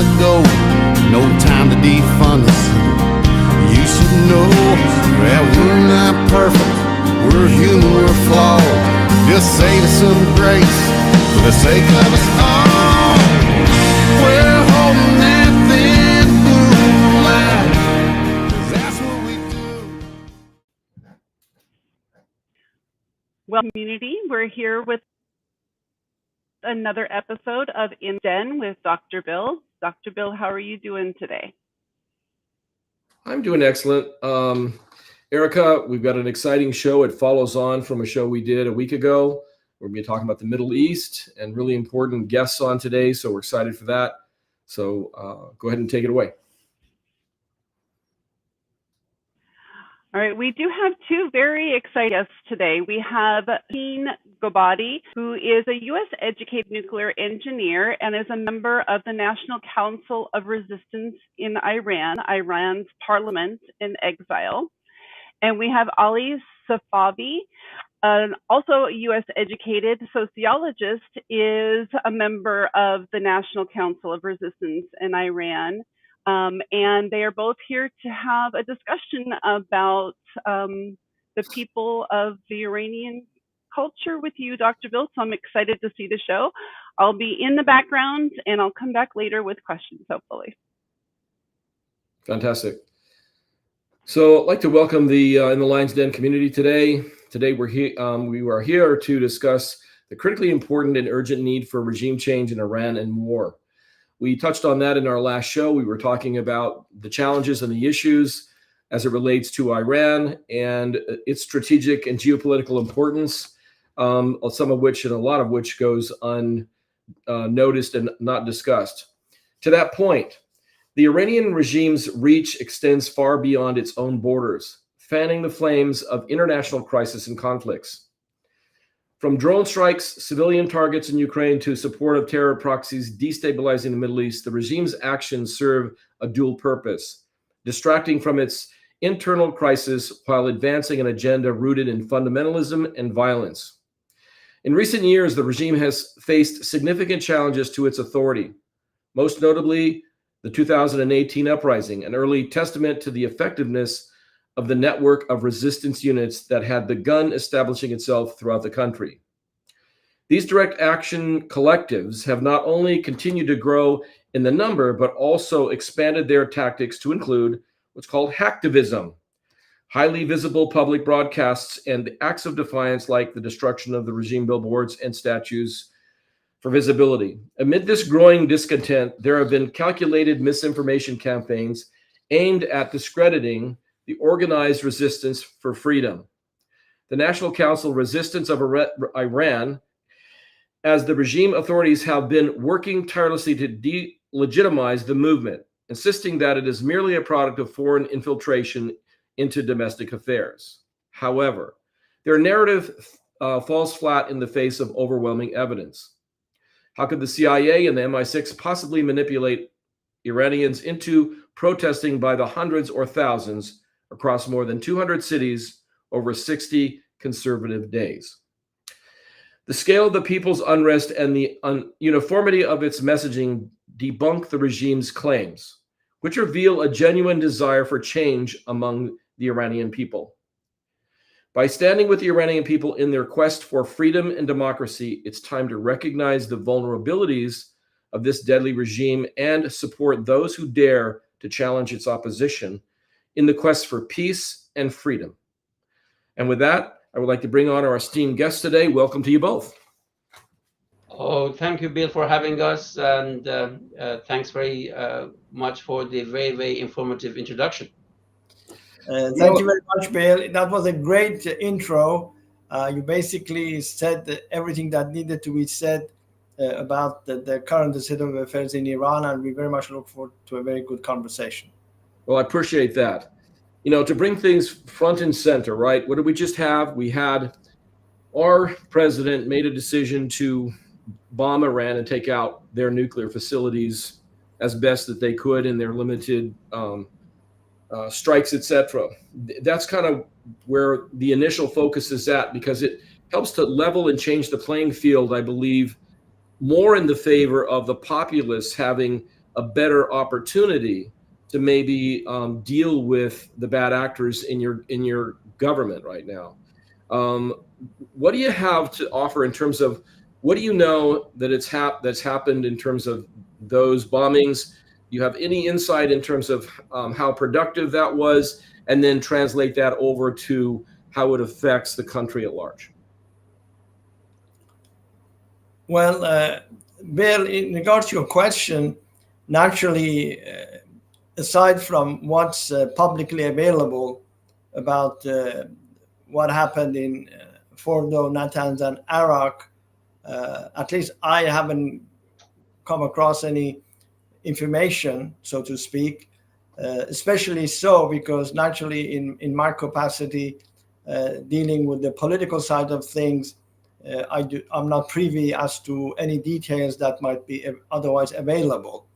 to go, no time to defund us. You should know that we're not perfect, we're human, we're flawed. Just save us some grace for the sake of us all. We're holding that thin blue line, 'cause that's what we do. Well, community, we're here with another episode of In Den with Dr. Bill. Dr. Bill, how are you doing today? I'm doing excellent. Erica, we've got an exciting show. It follows on from a show we did a week ago. We're going to be talking about the Middle East and really important guests on today, so we're excited for that. So go ahead and take it away. All right, we do have two very exciting guests today. We have Shahin Gobadi, who is a U.S.-educated nuclear engineer and is a member of the National Council of Resistance in Iran, Iran's parliament in exile. And we have Ali Safavi, also a U.S.-educated sociologist, is a member of the National Council of Resistance in Iran. And they are both here to have a discussion about the people of the Iranian culture with you, Dr. Bill. So I'm excited to see the show. I'll be in the background and I'll come back later with questions, hopefully. Fantastic. So I'd like to welcome the In the Lion's Den community today. Today we are here to discuss the critically important and urgent need for regime change in Iran and more. We touched on that in our last show. We were talking about the challenges and the issues as it relates to Iran and its strategic and geopolitical importance, some of which and a lot of which goes unnoticed and not discussed. To that point, the Iranian regime's reach extends far beyond its own borders, fanning the flames of international crisis and conflicts. From drone strikes, civilian targets in Ukraine to support of terror proxies destabilizing the Middle East, the regime's actions serve a dual purpose, distracting from its internal crisis while advancing an agenda rooted in fundamentalism and violence. In recent years, the regime has faced significant challenges to its authority, most notably the 2018 uprising, an early testament to the effectiveness of the network of resistance units that had begun establishing itself throughout the country. These direct action collectives have not only continued to grow in the number, but also expanded their tactics to include what's called hacktivism, highly visible public broadcasts and acts of defiance like the destruction of the regime billboards and statues for visibility. Amid this growing discontent, there have been calculated misinformation campaigns aimed at discrediting the organized resistance for freedom. The National Council of Resistance of Iran, as the regime authorities have been working tirelessly to delegitimize the movement, insisting that it is merely a product of foreign infiltration into domestic affairs. However, their narrative falls flat in the face of overwhelming evidence. How could the CIA and the MI6 possibly manipulate Iranians into protesting by the hundreds or thousands across more than 200 cities over 60 conservative days? The scale of the people's unrest and the uniformity of its messaging debunk the regime's claims, which reveal a genuine desire for change among the Iranian people. By standing with the Iranian people in their quest for freedom and democracy, it's time to recognize the vulnerabilities of this deadly regime and support those who dare to challenge its opposition in the quest for peace and freedom. And with that, I would like to bring on our esteemed guests today. Welcome to you both. Oh, thank you, Bill, for having us, and thanks very much for the very, very informative introduction. Thank you very much, Bill. That was a great intro. You basically said everything that needed to be said about the current state of affairs in Iran, and we very much look forward to a very good conversation. Well, I appreciate that. You know, to bring things front and center, right? What did we just have? We had our president made a decision to bomb Iran and take out their nuclear facilities as best that they could in their limited strikes, etc. That's kind of where the initial focus is at, because it helps to level and change the playing field, I believe, more in the favor of the populace having a better opportunity to maybe deal with the bad actors in your government right now. What do you have to offer in terms of what do you know that that's happened in terms of those bombings? Do you have any insight in terms of how productive that was, and then translate that over to how it affects the country at large? Well, Bill, in regards to your question, naturally, aside from what's publicly available about what happened in Fordo, Natanz, and Arak, at least I haven't come across any information, so to speak, especially so because naturally in my capacity dealing with the political side of things, I'm not privy as to any details that might be otherwise available.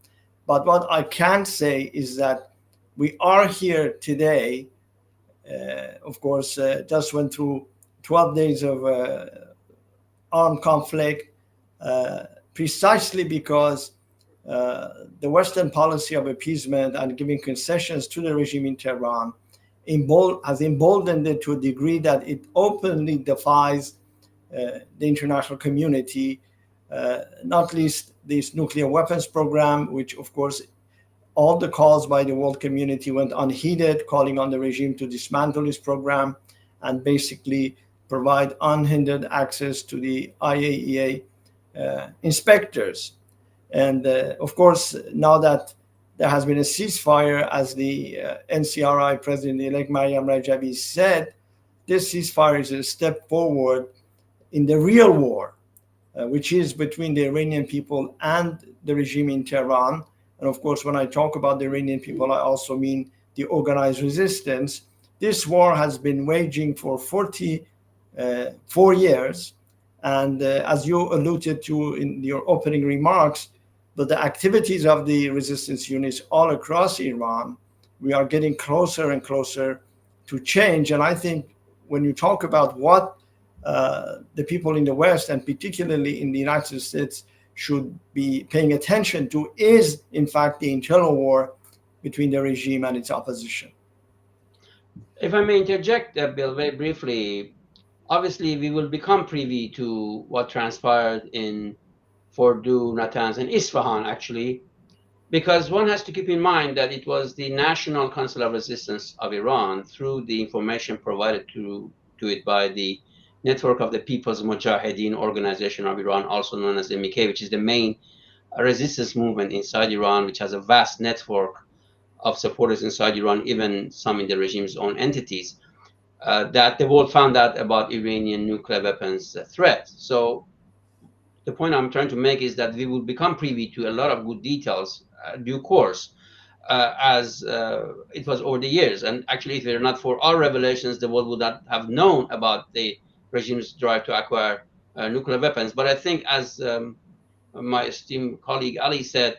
But what I can say is that we are here today, of course, just went through 12 days of armed conflict, precisely because the Western policy of appeasement and giving concessions to the regime in Tehran has emboldened it to a degree that it openly defies the international community, not least this nuclear weapons program, which of course all the calls by the world community went unheeded, calling on the regime to dismantle this program and basically provide unhindered access to the IAEA inspectors. And of course, now that there has been a ceasefire, as the NCRI President-elect Mariam Rajavi said, this ceasefire is a step forward in the real war, which is between the Iranian people and the regime in Tehran. And of course, when I talk about the Iranian people, I also mean the organized resistance. This war has been waging for 44 years. And as you alluded to in your opening remarks, but the activities of the resistance units all across Iran, we are getting closer and closer to change. And I think when you talk about what the people in the West, and particularly in the United States, should be paying attention to is, in fact, the internal war between the regime and its opposition. If I may interject, Bill, very briefly, obviously we will become privy to what transpired in Fordo, Natanz, and Isfahan, actually, because one has to keep in mind that it was the National Council of Resistance of Iran, through the information provided to it by the Network of the People's Mujahideen Organization of Iran, also known as MEK, which is the main resistance movement inside Iran, which has a vast network of supporters inside Iran, even some in the regime's own entities, that the world found out about Iranian nuclear weapons threat. So the point I'm trying to make is that we will become privy to a lot of good details due course, as it was over the years. And actually, if it were not for our revelations, the world would not have known about the regime's drive to acquire nuclear weapons. But I think, as my esteemed colleague Ali said,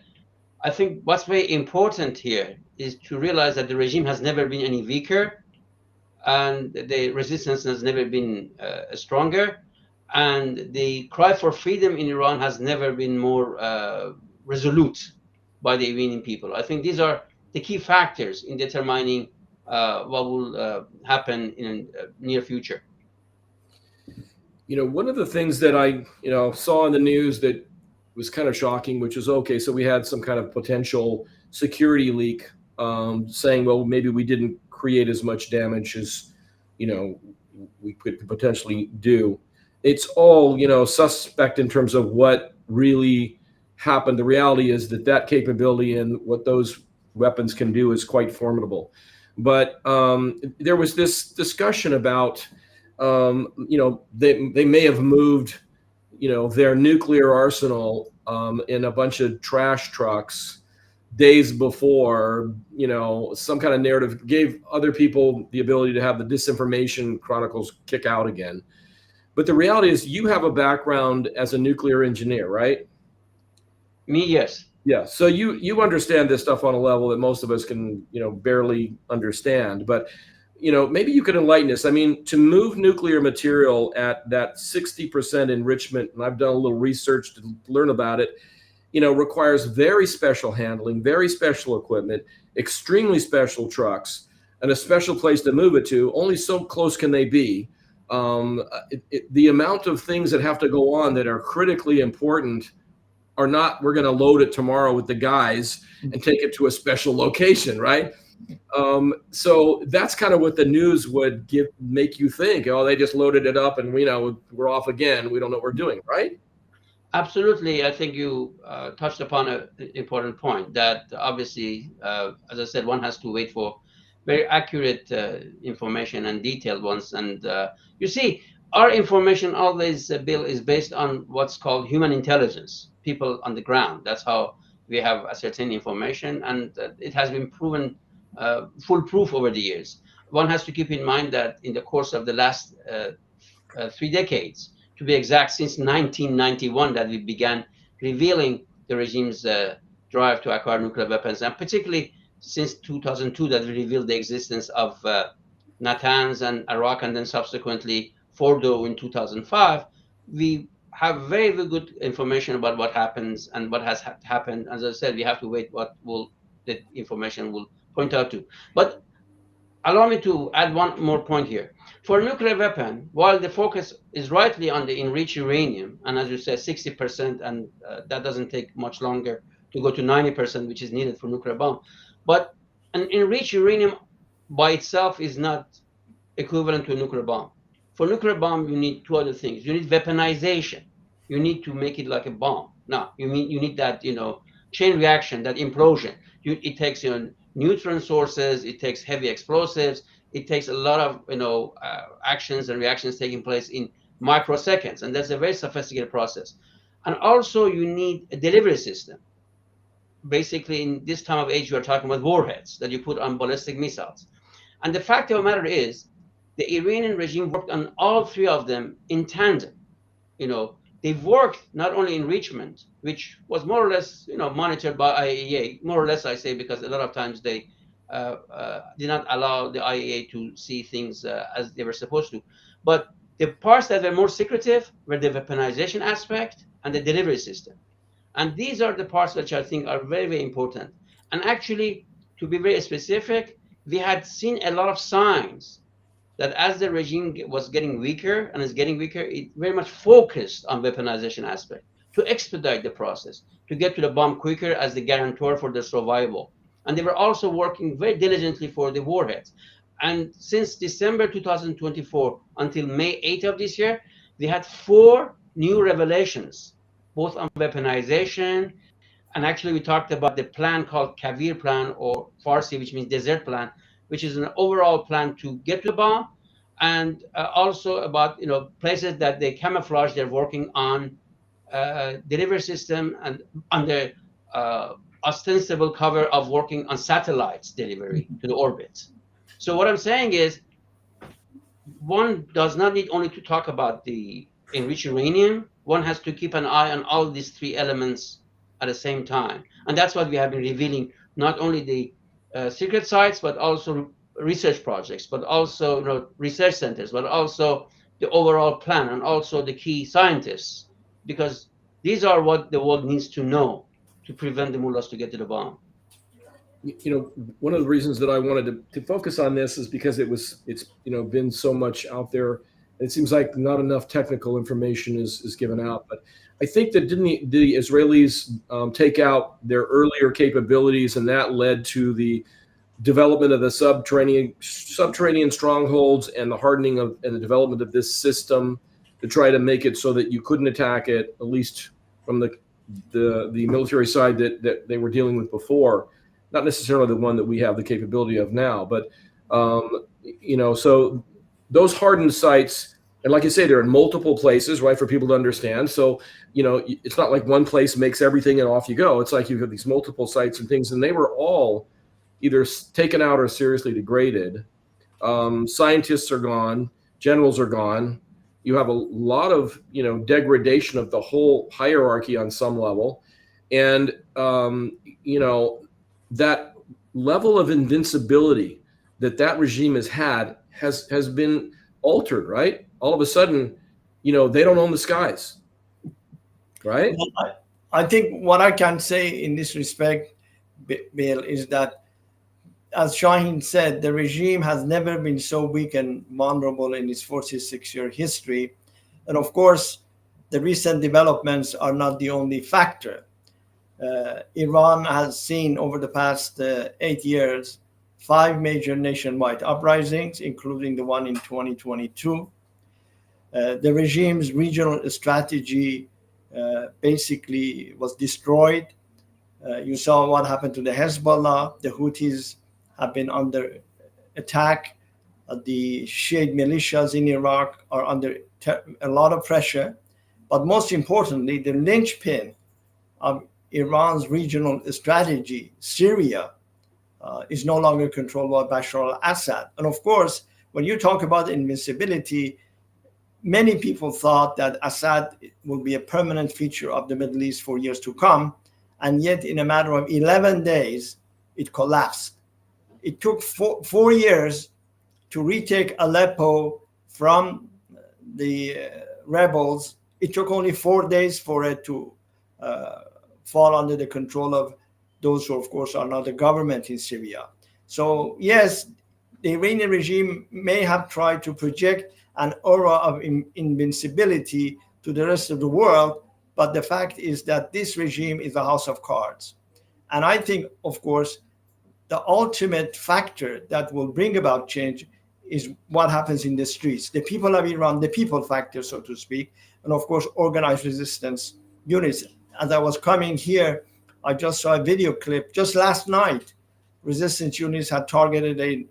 I think what's very important here is to realize that the regime has never been any weaker, and the resistance has never been stronger, and the cry for freedom in Iran has never been more resolute by the Iranian people. I think these are the key factors in determining what will happen in the near future. One of the things that I, saw in the news that was kind of shocking, which was, okay, so we had some kind of potential security leak, saying, well, maybe we didn't create as much damage as, we could potentially do. It's all, suspect in terms of what really happened. The reality is that capability and what those weapons can do is quite formidable. But there was this discussion about, they may have moved, their nuclear arsenal in a bunch of trash trucks days before, some kind of narrative gave other people the ability to have the disinformation chronicles kick out again. But the reality is you have a background as a nuclear engineer, right? Me, yes. Yeah. So you understand this stuff on a level that most of us can, barely understand. But, maybe you could enlighten us. I mean, to move nuclear material at that 60% enrichment, and I've done a little research to learn about it, requires very special handling, very special equipment, extremely special trucks, and a special place to move it to. Only so close can they be. The amount of things that have to go on that are critically important are not, we're going to load it tomorrow with the guys and take it to a special location, right? So that's kind of what the news would make you think. Oh, they just loaded it up and we're off again. We don't know what we're doing, right? Absolutely. I think you touched upon an important point that obviously, as I said, one has to wait for very accurate information and detailed ones. And you see, our information always, Bill, is based on what's called human intelligence, people on the ground. That's how we have ascertained information. And it has been proven foolproof over the years. One has to keep in mind that in the course of the last 3 decades, to be exact, since 1991 that we began revealing the regime's drive to acquire nuclear weapons, and particularly since 2002 that we revealed the existence of Natanz and Iraq, and then subsequently Fordo in 2005, we have very, very good information about what happens and what has happened. As I said, we have to wait what the information will point out to. But allow me to add one more point here. For a nuclear weapon, while the focus is rightly on the enriched uranium, and as you said, 60%, and that doesn't take much longer to go to 90%, which is needed for nuclear bomb. But an enriched uranium by itself is not equivalent to a nuclear bomb. For nuclear bomb, you need 2 other things. You need weaponization. You need to make it like a bomb. Now, you need that, chain reaction, that implosion. It takes, neutron sources. It takes heavy explosives. It takes a lot of actions and reactions taking place in microseconds, and that's a very sophisticated process. And also, you need a delivery system. Basically, in this time of age, we are talking about warheads that you put on ballistic missiles. And the fact of the matter is, the Iranian regime worked on all 3 of them in tandem. They worked not only enrichment, which was more or less, monitored by IAEA. More or less, I say, because a lot of times they did not allow the IAEA to see things as they were supposed to. But the parts that were more secretive were the weaponization aspect and the delivery system. And these are the parts which I think are very, very important. And actually, to be very specific, we had seen a lot of signs that as the regime was getting weaker and is getting weaker, it very much focused on weaponization aspect to expedite the process, to get to the bomb quicker as the guarantor for their survival. And they were also working very diligently for the warheads. And since December 2024 until May 8th of this year, we had 4 new revelations, both on weaponization. And actually, we talked about the plan called Kavir plan, or Farsi, which means desert plan, which is an overall plan to get to the bomb. And also about places that they camouflage, they're working on delivery system and under ostensible cover of working on satellites delivery to the orbit. So what I'm saying is, one does not need only to talk about the enriched uranium. One has to keep an eye on all these 3 elements at the same time. And that's what we have been revealing, not only the secret sites, but also research projects, but also research centers, but also the overall plan, and also the key scientists, because these are what the world needs to know to prevent the mullahs to get to the bomb. One of the reasons that I wanted to focus on this is because it's been so much out there. It seems like not enough technical information is given out. But I think that didn't the Israelis take out their earlier capabilities, and that led to the development of the subterranean strongholds and the hardening and the development of this system to try to make it so that you couldn't attack it, at least from the military side that they were dealing with before, not necessarily the one that we have the capability of now. But so those hardened sites, and like I say, they're in multiple places, right, for people to understand. So it's not like one place makes everything and off you go. It's like you have these multiple sites and things, and they were all either taken out or seriously degraded. Scientists are gone, generals are gone. You have a lot of degradation of the whole hierarchy on some level, and that level of invincibility that regime has had has been altered, right? All of a sudden, they don't own the skies, right? Well, I think what I can say in this respect, Bill, is that, as Shahin said, the regime has never been so weak and vulnerable in its 46-year history. And of course, the recent developments are not the only factor. Iran has seen over the past 8 years 5 major nationwide uprisings, including the one in 2022. The regime's regional strategy basically was destroyed. You saw what happened to the Hezbollah. The Houthis have been under attack. The Shiite militias in Iraq are under a lot of pressure. But most importantly, the linchpin of Iran's regional strategy, Syria, is no longer controlled by Bashar al-Assad. And of course, when you talk about invincibility, many people thought that Assad will be a permanent feature of the Middle East for years to come. And yet, in a matter of 11 days, it collapsed. It took 4 years to retake Aleppo from the rebels. It took only 4 days for it to fall under the control of those who, of course, are not the government in Syria. So, yes, the Iranian regime may have tried to project an aura of invincibility to the rest of the world, but the fact is that this regime is a house of cards. And I think, of course, the ultimate factor that will bring about change is what happens in the streets. The people of Iran, the people factor, so to speak, and of course, organized resistance units. As I was coming here, I just saw a video clip. Just last night, resistance units had targeted a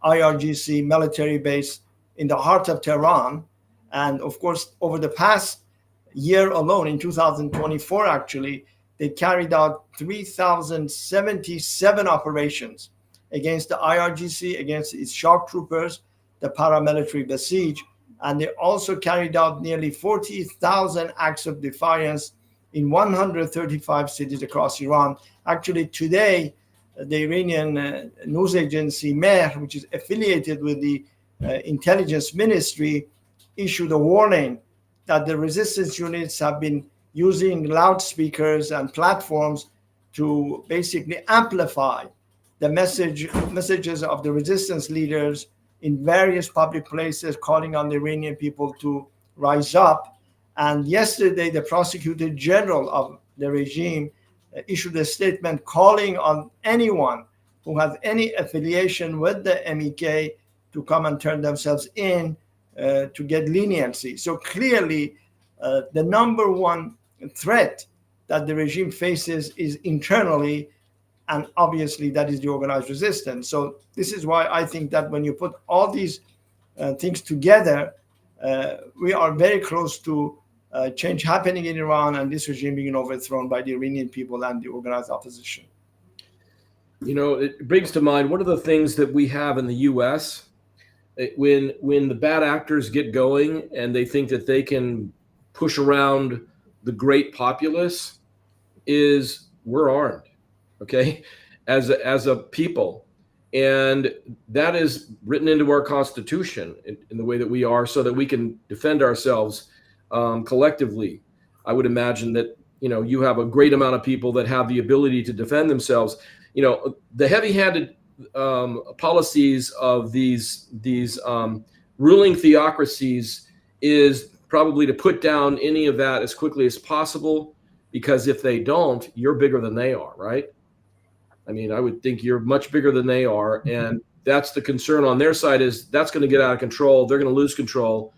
IRGC military base in the heart of Tehran. And of course, over the past year alone, in 2024, actually, they carried out 3,077 operations against the IRGC, against its shock troopers, the paramilitary Basij, and they also carried out nearly 40,000 acts of defiance in 135 cities across Iran. Actually, today, the Iranian news agency Mehr, which is affiliated with the intelligence ministry, issued a warning that the resistance units have been using loudspeakers and platforms to basically amplify the messages of the resistance leaders in various public places, calling on the Iranian people to rise up. And yesterday, the prosecutor general of the regime issued a statement calling on anyone who has any affiliation with the MEK to come and turn themselves in to get leniency. So clearly, the number one threat that the regime faces is internally, and obviously that is the organized resistance. So this is why I think that when you put all these things together, we are very close to change happening in Iran and this regime being overthrown by the Iranian people and the organized opposition. You know, it brings to mind one of the things that we have in the U.S. When the bad actors get going and they think that they can push around the great populace, is we're armed, okay, as a people, and that is written into our Constitution in the way that we are, so that we can defend ourselves collectively. I would imagine that, you know, you have a great amount of people that have the ability to defend themselves. You know, the heavy-handed policies of these ruling theocracies is probably to put down any of that as quickly as possible, because if they don't, you're bigger than they are, right? I mean, I would think you're much bigger than they are, and that's the concern on their side, is that's going to get out of control. They're going to lose control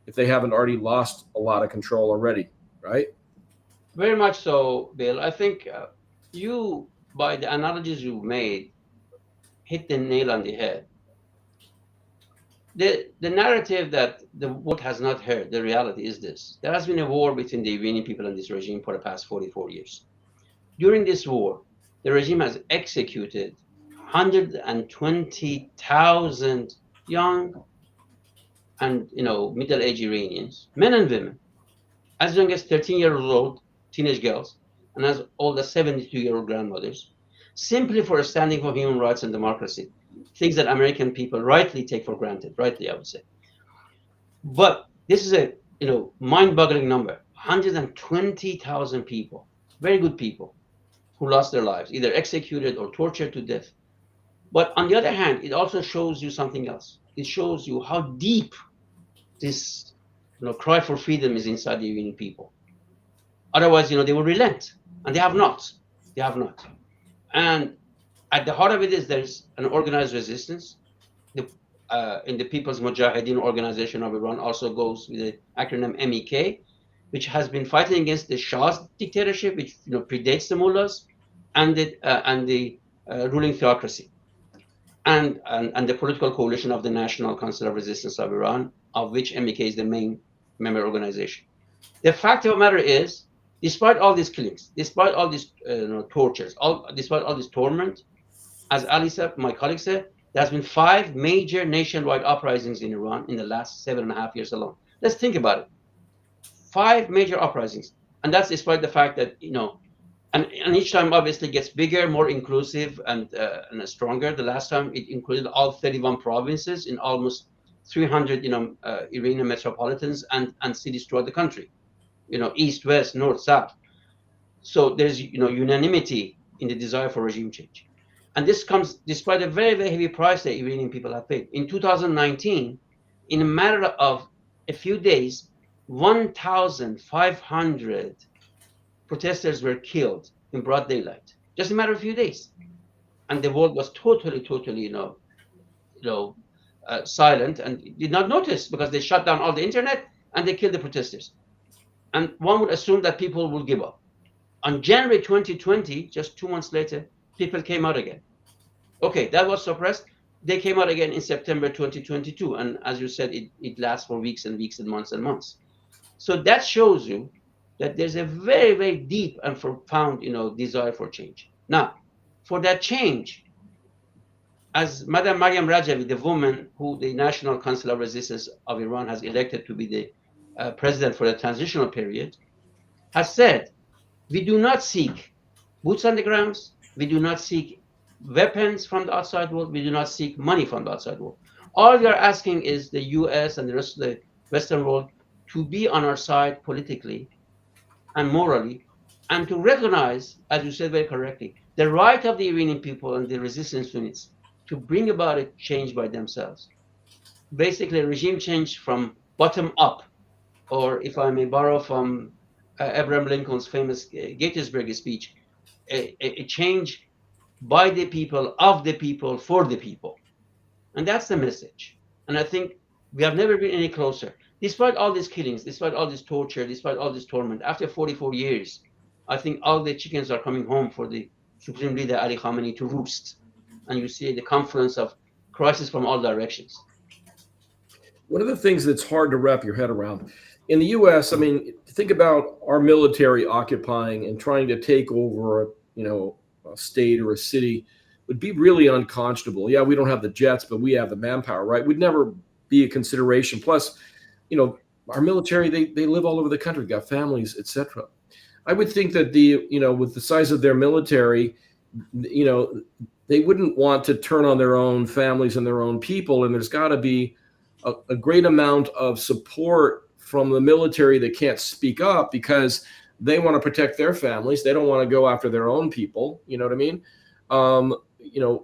if they haven't already lost a lot of control already, right? Very much so, Bill. I think you, by the analogies you made, hit the nail on the head. The narrative that the world has not heard, the reality is this. There has been a war between the Iranian people and this regime for the past 44 years. During this war, the regime has executed 120,000 young and middle-aged Iranians, men and women, as young as 13-year-old old teenage girls, and as old as 72-year-old grandmothers, simply for standing for human rights and democracy, things that American people rightly take for granted, rightly, I would say. But this is a mind-boggling number, 120,000 people. very good people who lost their lives, either executed or tortured to death. But on the other hand, it also shows you something else. It shows you how deep this cry for freedom is inside the Iranian people. Otherwise, they will relent, and they have not. They have not. And at the heart of it is there's an organized resistance. In the People's Mujahideen Organization of Iran also goes with the acronym MEK, which has been fighting against the Shah's dictatorship, which predates the mullahs, and the ruling theocracy, and the political coalition of the National Council of Resistance of Iran, of which MEK is the main member organization. The fact of the matter is, despite all these killings, despite all these tortures, despite all this torment, as Ali said, my colleague said, there has been 5 major nationwide uprisings in Iran in the last 7.5 years alone. Let's think about it. 5 major uprisings, and that's despite the fact that and each time obviously gets bigger, more inclusive, and stronger. The last time it included all 31 provinces in almost 300 Iranian metropolitans and cities throughout the country. East, west, north, south. So there's unanimity in the desire for regime change. And this comes despite a very, very heavy price that Iranian people have paid. In 2019, in a matter of a few days, 1,500 protesters were killed in broad daylight, just a matter of a few days. And the world was totally, silent and did not notice, because they shut down all the internet and they killed the protesters. And one would assume that people will give up. On January 2020, just 2 months later, people came out again. Okay, that was suppressed. They came out again in September 2022. And as you said, it lasts for weeks and weeks and months and months. So that shows you that there's a very, very deep and profound, desire for change. Now, for that change, as Madam Mariam Rajavi, the woman who the National Council of Resistance of Iran has elected to be the president for the transitional period, has said, we do not seek boots on the ground. We do not seek weapons from the outside world. We do not seek money from the outside world. All we are asking is the US and the rest of the Western world to be on our side politically and morally, and to recognize, as you said very correctly, the right of the Iranian people and the resistance units to bring about a change by themselves. Basically, a regime change from bottom up, or if I may borrow from Abraham Lincoln's famous Gettysburg speech, a change by the people, of the people, for the people. And that's the message. And I think we have never been any closer. Despite all these killings, despite all this torture, despite all this torment, after 44 years, I think all the chickens are coming home for the Supreme Leader Ali Khamenei to roost. And you see the confluence of crises from all directions. One of the things that's hard to wrap your head around in the U.S., I mean, think about our military occupying and trying to take over, a state or a city would be really unconscionable. Yeah, we don't have the jets, but we have the manpower, right? Would never be a consideration. Plus, our military, they live all over the country, got families, etc. I would think that with the size of their military, they wouldn't want to turn on their own families and their own people. And there's got to be a great amount of support from the military that can't speak up because they want to protect their families. They don't want to go after their own people. You know what I mean?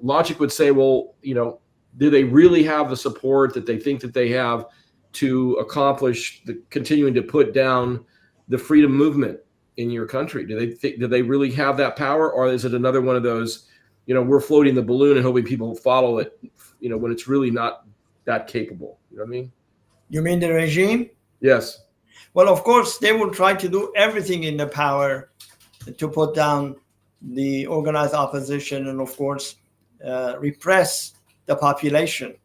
Logic would say, well, do they really have the support that they think that they have to accomplish continuing to put down the freedom movement in your country? Do they really have that power, or is it another one of those, we're floating the balloon and hoping people follow it, when it's really not that capable? You know what I mean? You mean the regime? Yes. Well, of course, they will try to do everything in their power to put down the organized opposition and, of course, repress the population.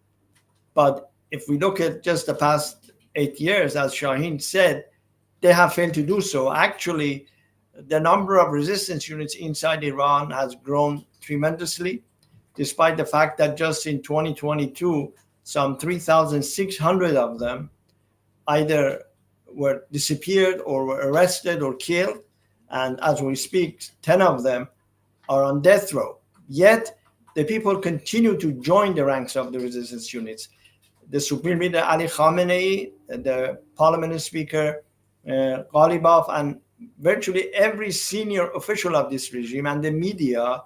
But if we look at just the past 8 years, as Shahin said, they have failed to do so. Actually, the number of resistance units inside Iran has grown tremendously, despite the fact that just in 2022, some 3,600 of them either were disappeared or were arrested or killed. And as we speak, 10 of them are on death row. Yet the people continue to join the ranks of the resistance units. The Supreme Leader Ali Khamenei, the Parliament Speaker Ghalibaf, and virtually every senior official of this regime and the media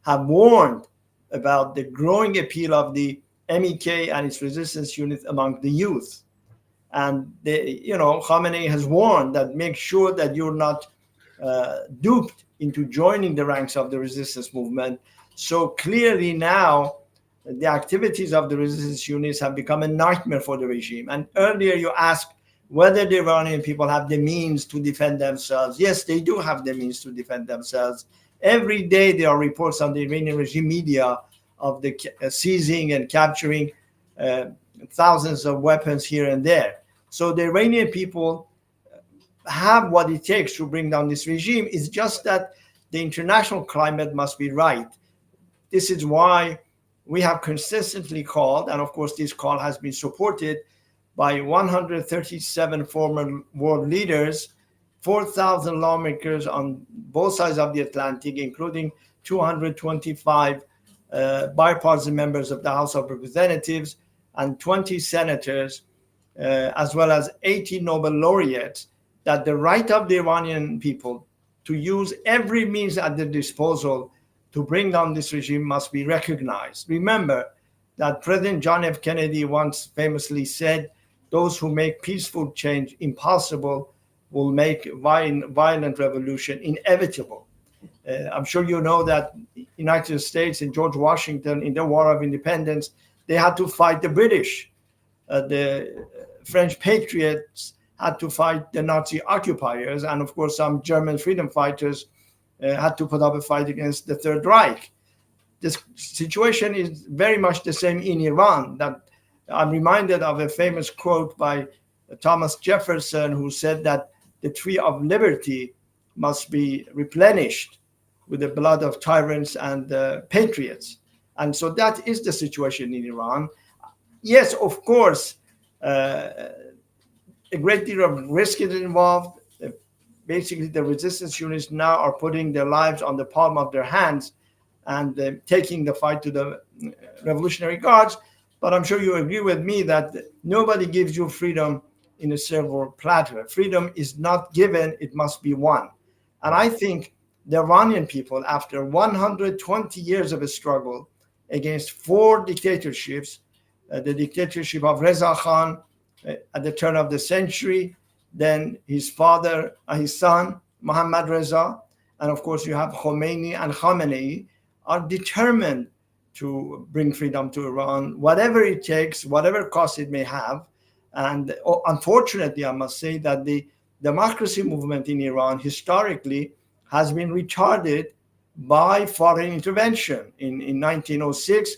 have warned about the growing appeal of the MEK and its resistance units among the youth. And Khamenei has warned that make sure that you're not duped into joining the ranks of the resistance movement. So clearly now, the activities of the resistance units have become a nightmare for the regime. And earlier you asked whether the Iranian people have the means to defend themselves. Yes, they do have the means to defend themselves. Every day there are reports on the Iranian regime media of the seizing and capturing thousands of weapons here and there. So the Iranian people have what it takes to bring down this regime. It's just that the international climate must be right. This is why we have consistently called, and of course this call has been supported by 137 former world leaders, 4,000 lawmakers on both sides of the Atlantic, including 225 bipartisan members of the House of Representatives and 20 senators, as well as 80 Nobel laureates, that the right of the Iranian people to use every means at their disposal to bring down this regime must be recognized. Remember that President John F. Kennedy once famously said, those who make peaceful change impossible will make violent revolution inevitable. I'm sure you know that the United States and George Washington in the War of Independence, they had to fight the British. The French patriots had to fight the Nazi occupiers. And of course, some German freedom fighters had to put up a fight against the Third Reich. This situation is very much the same in Iran. That I'm reminded of a famous quote by Thomas Jefferson, who said that the tree of liberty must be replenished with the blood of tyrants and patriots. And so that is the situation in Iran. Yes, of course, a great deal of risk is involved. Basically, the resistance units now are putting their lives on the palm of their hands and taking the fight to the Revolutionary Guards. But I'm sure you agree with me that nobody gives you freedom in a silver platter. Freedom is not given, it must be won. And I think the Iranian people, after 120 years of a struggle against 4 dictatorships, the dictatorship of Reza Khan at the turn of the century, then his father, his son, Mohammad Reza, and of course you have Khomeini and Khamenei, are determined to bring freedom to Iran, whatever it takes, whatever cost it may have. And unfortunately, I must say that the democracy movement in Iran historically has been retarded by foreign intervention. In 1906,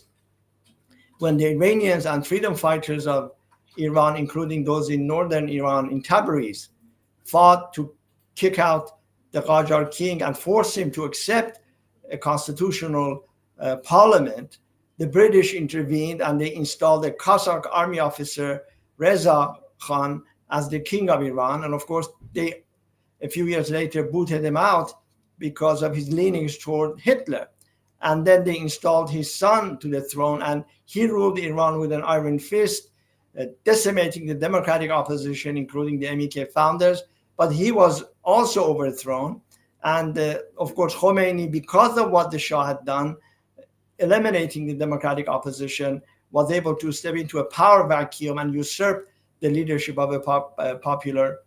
when the Iranians and freedom fighters of Iran, including those in northern Iran, in Tabriz, fought to kick out the Qajar king and force him to accept a constitutional parliament, the British intervened and they installed a Cossack army officer, Reza Khan, as the king of Iran. And of course, they, a few years later, booted him out because of his leanings toward Hitler. And then they installed his son to the throne, and he ruled Iran with an iron fist, decimating the democratic opposition, including the MEK founders. But he was also overthrown. And of course, Khomeini, because of what the Shah had done, eliminating the democratic opposition, was able to step into a power vacuum and usurp the leadership of a popular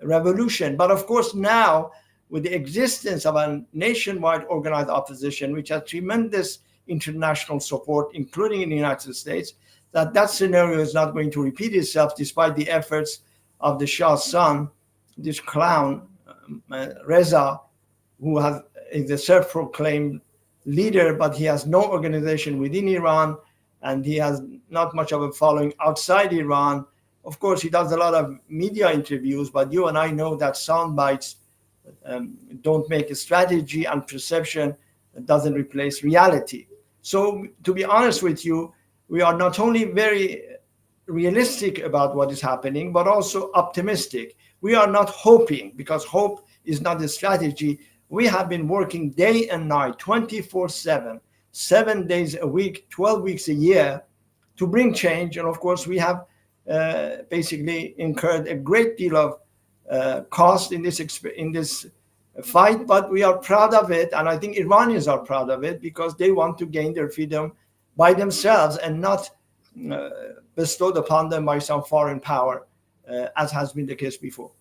revolution. But of course, now, with the existence of a nationwide organized opposition, which has tremendous international support, including in the United States, that scenario is not going to repeat itself, despite the efforts of the Shah's son, this clown, Reza, who is a self-proclaimed leader, but he has no organization within Iran, and he has not much of a following outside Iran. Of course, he does a lot of media interviews, but you and I know that sound bites don't make a strategy, and perception doesn't replace reality. So to be honest with you, we are not only very realistic about what is happening, but also optimistic. We are not hoping, because hope is not a strategy. We have been working day and night, 24/7, 7 days a week, 12 weeks a year, to bring change. And of course, we have basically incurred a great deal of cost in this fight, but we are proud of it. And I think Iranians are proud of it because they want to gain their freedom by themselves and not bestowed upon them by some foreign power, as has been the case before.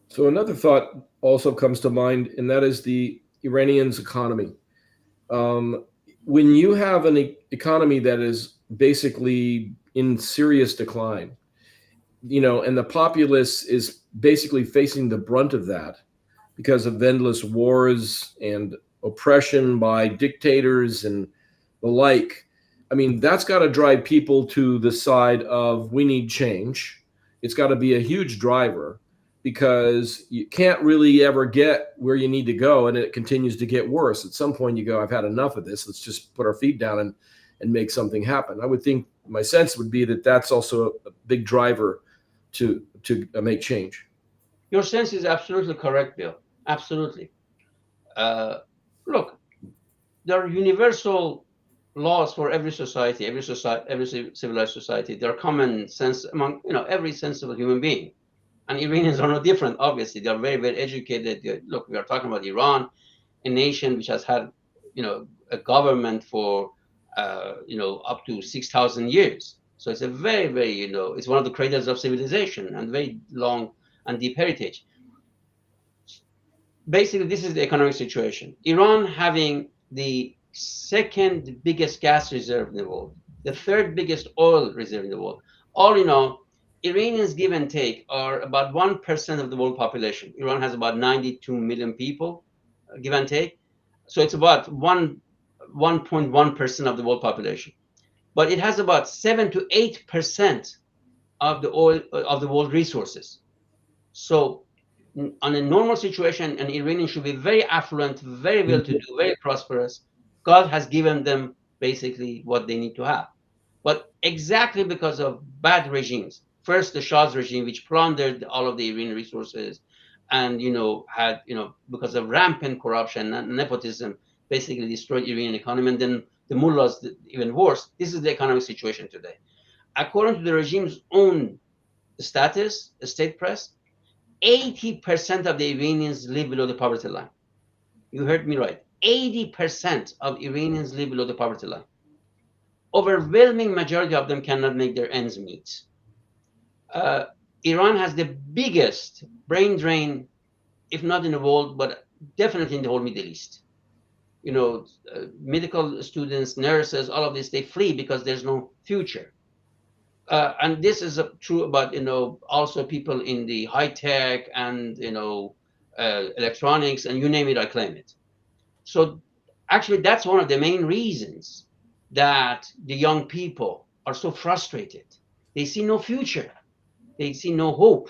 So another thought also comes to mind, and that is the Iranians' economy. When you have an economy that is basically in serious decline, and the populace is basically facing the brunt of that because of endless wars and oppression by dictators and the like. I mean, that's got to drive people to the side of we need change. It's got to be a huge driver because you can't really ever get where you need to go, and it continues to get worse. At some point you go, I've had enough of this. Let's just put our feet down and make something happen. I would think my sense would be that that's also a big driver to make change. Your sense is absolutely correct, Bill. Absolutely. Look, there are universal laws for every society, every civilized society. There are common sense among every sensible human being, and Iranians are no different. Obviously, they are very, very educated. Look, we are talking about Iran, a nation which has had a government for up to 6,000 years. So it's a very, very it's one of the cradles of civilization and very long and deep heritage. Basically, this is the economic situation. Iran having the second biggest gas reserve in the world, the third biggest oil reserve in the world. All in all, Iranians, give and take, are about 1% of the world population. Iran has about 92 million people, give and take. So it's about 1.1% of the world population. But it has about 7 to 8% of the oil of the world resources. So on a normal situation, an Iranian should be very affluent, very well-to-do, very prosperous. God has given them basically what they need to have. But exactly because of bad regimes, first the Shah's regime, which plundered all of the Iranian resources, and had because of rampant corruption and nepotism, basically destroyed Iranian economy, and then the mullahs even worse. This is the economic situation today. According to the regime's own status, state press, 80% of the Iranians live below the poverty line. You heard me right. 80% of Iranians live below the poverty line. Overwhelming majority of them cannot make their ends meet. Iran has the biggest brain drain, if not in the world, but definitely in the whole Middle East. Medical students, nurses, all of this, they flee because there's no future. And this is true about also people in the high tech and electronics, and you name it, I claim it. So actually, that's one of the main reasons that the young people are so frustrated. They see no future, they see no hope,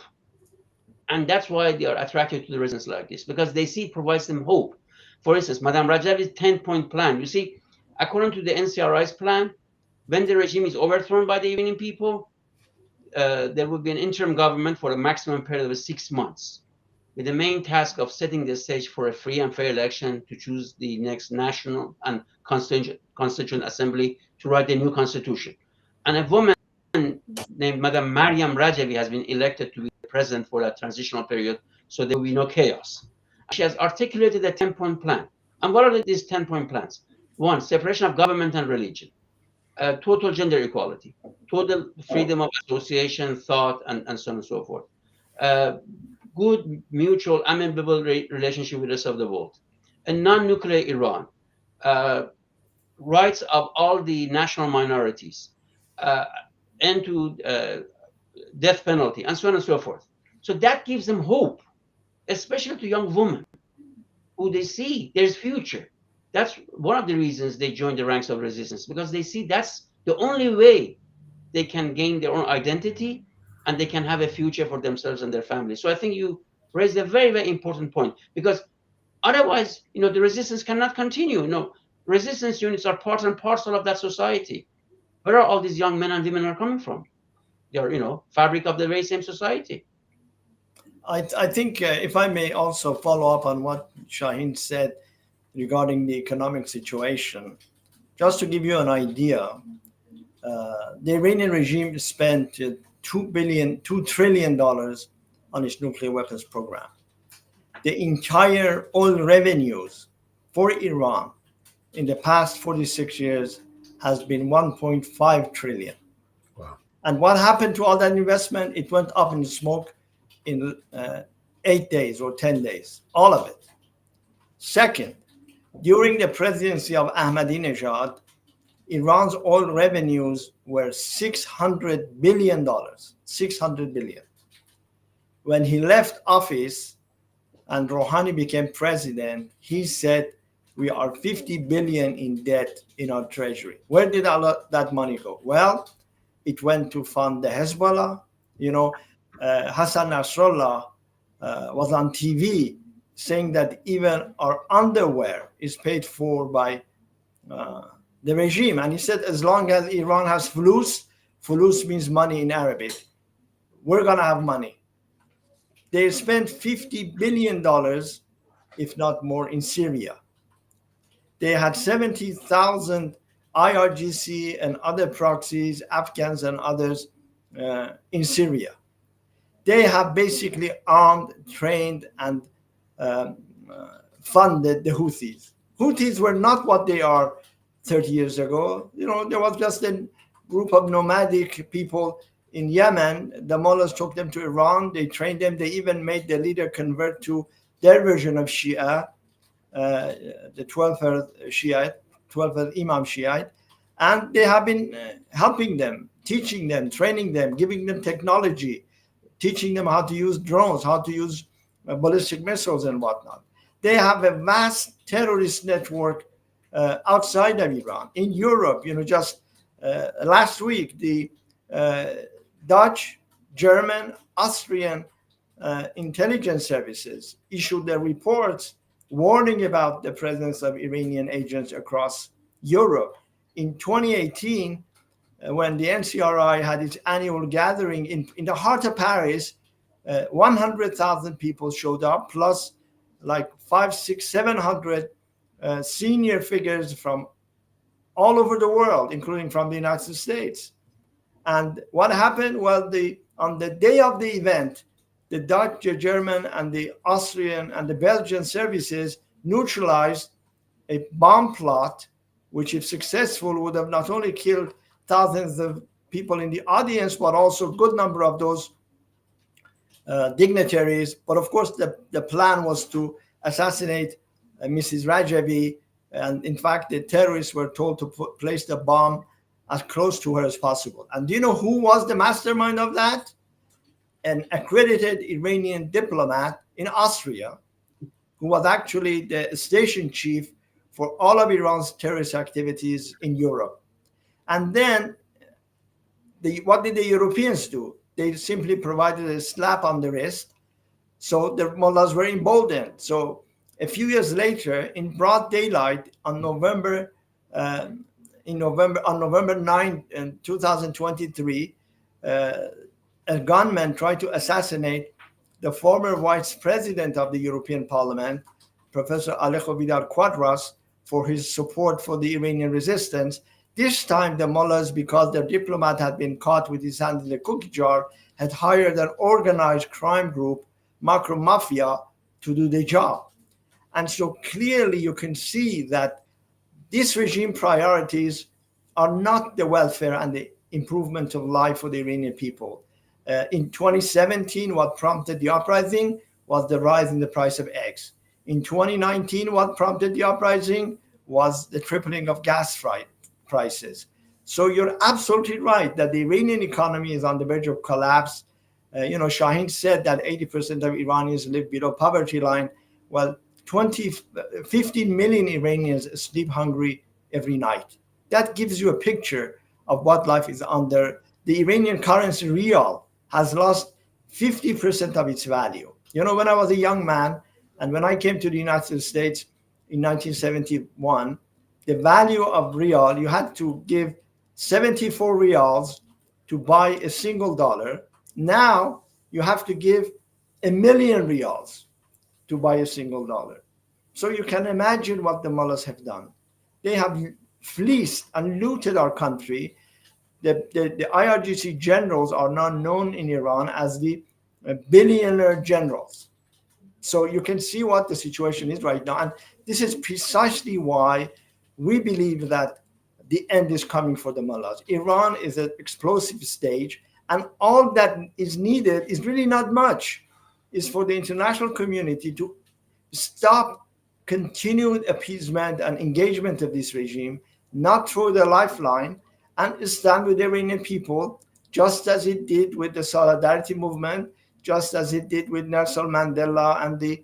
and that's why they are attracted to the resistance like this, because they see it provides them hope. For instance, Madame Rajavi's 10-point plan. You see, according to the NCRI's plan, when the regime is overthrown by the Iranian people, there will be an interim government for a maximum period of 6 months, with the main task of setting the stage for a free and fair election to choose the next national and constituent assembly to write the new constitution. And a woman named Madame Mariam Rajavi has been elected to be president for that transitional period, so there will be no chaos. She has articulated a 10-point plan. And what are these 10-point plans? 1, separation of government and religion. Total gender equality, total freedom of association, thought, and so on and so forth. Good, mutual, amicable relationship with the rest of the world. A non-nuclear Iran. Rights of all the national minorities. End to death penalty, and so on and so forth. So that gives them hope, especially to young women who they see there's future. That's one of the reasons they join the ranks of resistance, because they see that's the only way they can gain their own identity and they can have a future for themselves and their families. So I think you raised a very, very important point, because otherwise, the resistance cannot continue. Resistance units are part and parcel of that society. Where are all these young men and women are coming from? They are, fabric of the very same society. I think if I may also follow up on what Shahin said regarding the economic situation, just to give you an idea, the Iranian regime spent $2 trillion on its nuclear weapons program. the entire oil revenues for Iran in the past 46 years has been 1.5 trillion. Wow. And what happened to all that investment? It went up in smoke in 8 days or 10 days, all of it. Second, during the presidency of Ahmadinejad, Iran's oil revenues were $600 billion. $600 billion. When he left office and Rouhani became president, he said, we are 50 billion in debt in our treasury. Where did all that money go? Well, it went to fund the Hezbollah. Hassan Nasrallah was on TV saying that even our underwear is paid for by the regime. And he said, as long as Iran has fulus means money in Arabic, we're going to have money. They spent $50 billion, if not more, in Syria. They had 70,000 IRGC and other proxies, Afghans and others in Syria. They have basically armed, trained, and funded the Houthis. Houthis were not what they are 30 years ago. There was just a group of nomadic people in Yemen. The mullahs took them to Iran. They trained them. They even made the leader convert to their version of Shia, the 12th Imam Shiite. And they have been helping them, teaching them, training them, giving them technology, teaching them how to use drones, how to use ballistic missiles and whatnot. They have a vast terrorist network outside of Iran. In Europe, just last week, the Dutch, German, Austrian intelligence services issued their reports warning about the presence of Iranian agents across Europe. In 2018, when the NCRI had its annual gathering in the heart of Paris, 100,000 people showed up, plus like 500, 600, 700 senior figures from all over the world, including from the United States. And what happened? Well, on the day of the event, the Dutch, the German, and the Austrian and the Belgian services neutralized a bomb plot, which, if successful, would have not only killed thousands of people in the audience, but also a good number of those dignitaries. But of course, the plan was to assassinate Mrs. Rajavi. And in fact, the terrorists were told to place the bomb as close to her as possible. And do you know who was the mastermind of that? An accredited Iranian diplomat in Austria, who was actually the station chief for all of Iran's terrorist activities in Europe. And then what did the Europeans do? They simply provided a slap on the wrist. So the mullahs were emboldened. So a few years later, in broad daylight, on November 9, 2023, a gunman tried to assassinate the former vice president of the European Parliament, Professor Alejo Vidal Quadras, for his support for the Iranian resistance. This time, the mullahs, because their diplomat had been caught with his hand in the cookie jar, had hired an organized crime group, Macro Mafia, to do the job. And so clearly you can see that this regime priorities are not the welfare and the improvement of life for the Iranian people. In 2017, what prompted the uprising was the rise in the price of eggs. In 2019, what prompted the uprising was the tripling of gas prices. So you're absolutely right that the Iranian economy is on the verge of collapse. Shahin said that 80% of Iranians live below poverty line. Well, 15 million Iranians sleep hungry every night. That gives you a picture of what life is under. The Iranian currency rial has lost 50% of its value. When I was a young man and when I came to the United States in 1971, the value of rial, you had to give 74 rials to buy a single dollar. Now you have to give 1 million rials to buy a single dollar. So you can imagine what the mullahs have done. They have fleeced and looted our country. The IRGC generals are now known in Iran as the billionaire generals. So you can see what the situation is right now. And this is precisely why we believe that the end is coming for the mullahs. Iran is an explosive stage, and all that is needed is really not much. Is for the international community to stop continued appeasement and engagement of this regime, not throw the lifeline, and stand with the Iranian people, just as it did with the Solidarity movement, just as it did with Nelson Mandela and the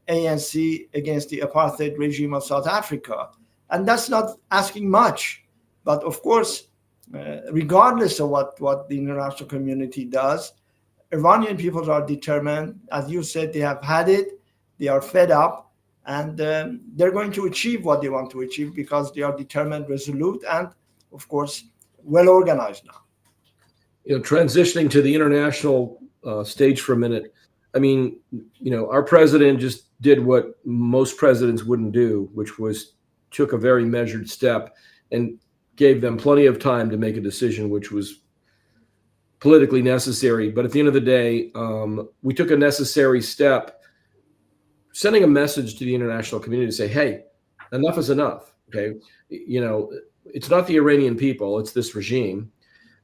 ANC against the apartheid regime of South Africa. And that's not asking much. But of course, regardless of what the international community does, Iranian people are determined. As you said, they have had it, they are fed up, and they're going to achieve what they want to achieve because they are determined, resolute, and of course, well organized now. Transitioning to the international stage for a minute. I mean, our president just did what most presidents wouldn't do, which was took a very measured step and gave them plenty of time to make a decision, which was politically necessary. But at the end of the day, we took a necessary step, sending a message to the international community to say, hey, enough is enough. Okay. It's not the Iranian people, it's this regime.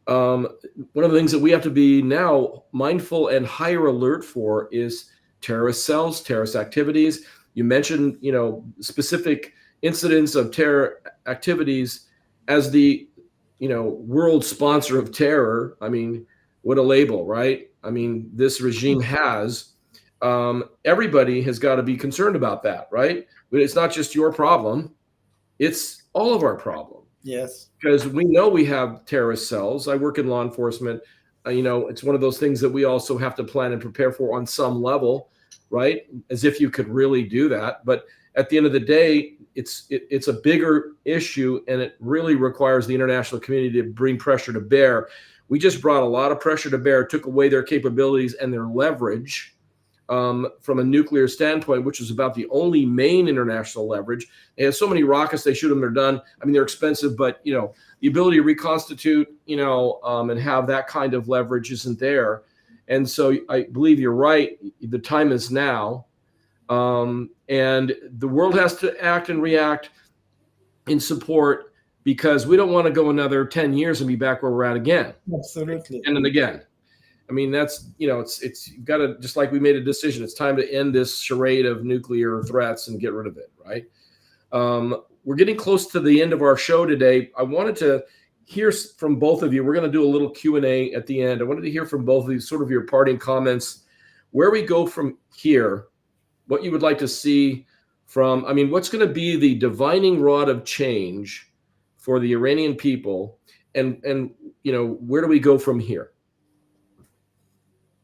One of the things that we have to be now mindful and higher alert for is terrorist cells, terrorist activities. You mentioned, specific incidents of terror activities as the, world sponsor of terror. I mean, what a label, right? I mean, this regime has, everybody has got to be concerned about that, right? But it's not just your problem. It's all of our problem. Yes. Because we know we have terrorist cells. I work in law enforcement. It's one of those things that we also have to plan and prepare for on some level, right? As if you could really do that. But at the end of the day, it's a bigger issue, and it really requires the international community to bring pressure to bear. We just brought a lot of pressure to bear, took away their capabilities and their leverage from a nuclear standpoint, which is about the only main international leverage. They have so many rockets, they shoot them, they're done. I mean, they're expensive, but the ability to reconstitute, and have that kind of leverage isn't there. And so I believe you're right. The time is now. And the world has to act and react in support, because we don't want to go another 10 years and be back where we're at again. Absolutely. And then again. I mean, that's, it's you've got to, just like we made a decision, it's time to end this charade of nuclear threats and get rid of it, right? We're getting close to the end of our show today. I wanted to hear from both of you. We're going to do a little Q&A at the end. I wanted to hear from both of you, sort of your parting comments, where we go from here, what you would like to see from, what's going to be the divining rod of change for the Iranian people, and where do we go from here?